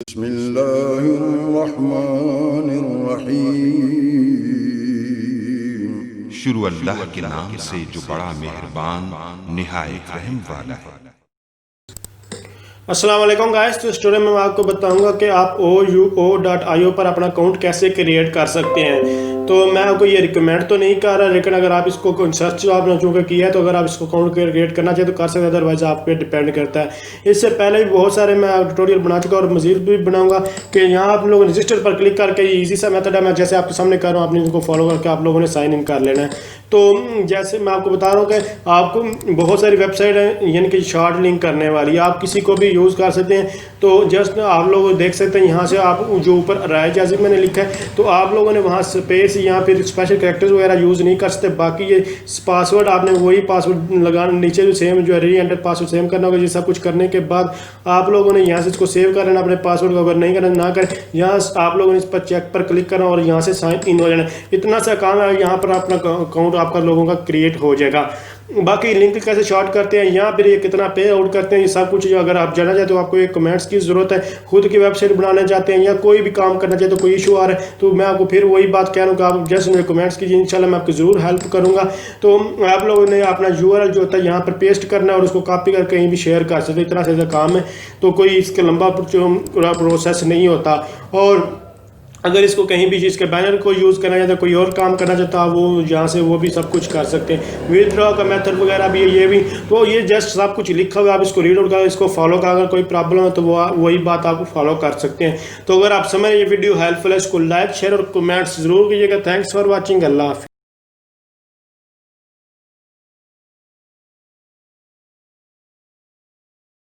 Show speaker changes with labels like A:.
A: बिस्मिल्लाहिर्रहमानिर्रहीम। शुरू अल्लाह के नाम से जो बड़ा मेहरबान निहायत रहम वाला है।
B: अस्सलाम वालेकुम गाइस। तो स्टोरी में मैं आपको बताऊंगा कि आप ouo.io पर अपना अकाउंट कैसे क्रिएट कर सकते हैं। तो मैं आपको ये रिकमेंड तो नहीं कर रहा, लेकिन अगर आप इसको सर्च आपने चूँकि किया है तो अगर आप इसको अकाउंट क्रिएट करना चाहें तो कर सकते हैं, अदरवाइज आप पे डिपेंड करता है। इससे पहले भी बहुत सारे मैं ट्यूटोरियल बना चुका और मजीद भी बनाऊंगा कि यहाँ आप लोग रजिस्टर पर क्लिक करके ईजी सा मेथड है, मैं जैसे आपके सामने कर रहा हूँ, आपने इनको फॉलो करके आप लोगों ने साइन इन कर लेना है। तो जैसे मैं आपको बता रहा हूँ कि आपको बहुत सारी वेबसाइट है यानी कि शॉर्ट लिंक करने वाली, आप किसी को भी यूज़ कर सकते हैं। तो जस्ट आप लोग देख सकते हैं यहाँ से आप जो ऊपर राय जाजिब मैंने लिखा है, तो आप लोगों ने वहाँ स्पेस या फिर स्पेशल कैरेक्टर्स वगैरह यूज़ नहीं कर सकते। बाकी ये पासवर्ड आपने वही पासवर्ड लगाना, नीचे जो सेम जो है री एंटर पासवर्ड सेम करना होगा। ये सब कुछ करने के बाद आप लोगों ने यहाँ से इसको सेव कर लेना अपने पासवर्ड को, अगर नहीं करना ना करें। यहाँ आप लोगों ने इस पर चेक पर क्लिक करना और यहाँ से साइन इन हो जाना। इतना सा काम है, यहाँ पर अपना अकाउंट आपका लोगों का क्रिएट हो जाएगा। बाकी लिंक कैसे शॉर्ट करते हैं या फिर ये कितना पे आउट करते हैं, ये सब कुछ अगर आप जानना चाहते हो, आपको एक कमेंट्स की ज़रूरत है, खुद की वेबसाइट बनाना चाहते हैं या कोई भी काम करना चाहते हो, कोई इशू आ रहा है, तो मैं आपको फिर वही बात कह रहा हूँ कि आप जैसे मेरे कमेंट्स कीजिए, इंशाल्लाह मैं आपकी ज़रूर हेल्प करूँगा। तो आप लोगों ने अपना यूआरएल जो होता है यहाँ पर पेस्ट करना है और उसको कॉपी करके कहीं भी शेयर कर सकते, इतना सा काम है। तो कोई इसके लंबा प्रोसेस नहीं होता। और अगर इसको कहीं भी चीज़ के बैनर को यूज़ करना चाहता है, कोई और काम करना चाहता है, वो यहाँ से वो भी सब कुछ कर सकते हैं। विदड्रॉ का मेथड वगैरह भी है, ये भी। तो ये जस्ट सब कुछ लिखा हुआ है, आप इसको रीड आउट करो, इसको फॉलो करो। अगर कोई प्रॉब्लम है तो वो वही बात आप फॉलो कर सकते हैं। तो अगर आप समझ ये वीडियो हेल्पफुल है, इसको लाइक शेयर और कमेंट्स ज़रूर कीजिएगा। Thanks for watching. अल्लाह हाफिज़।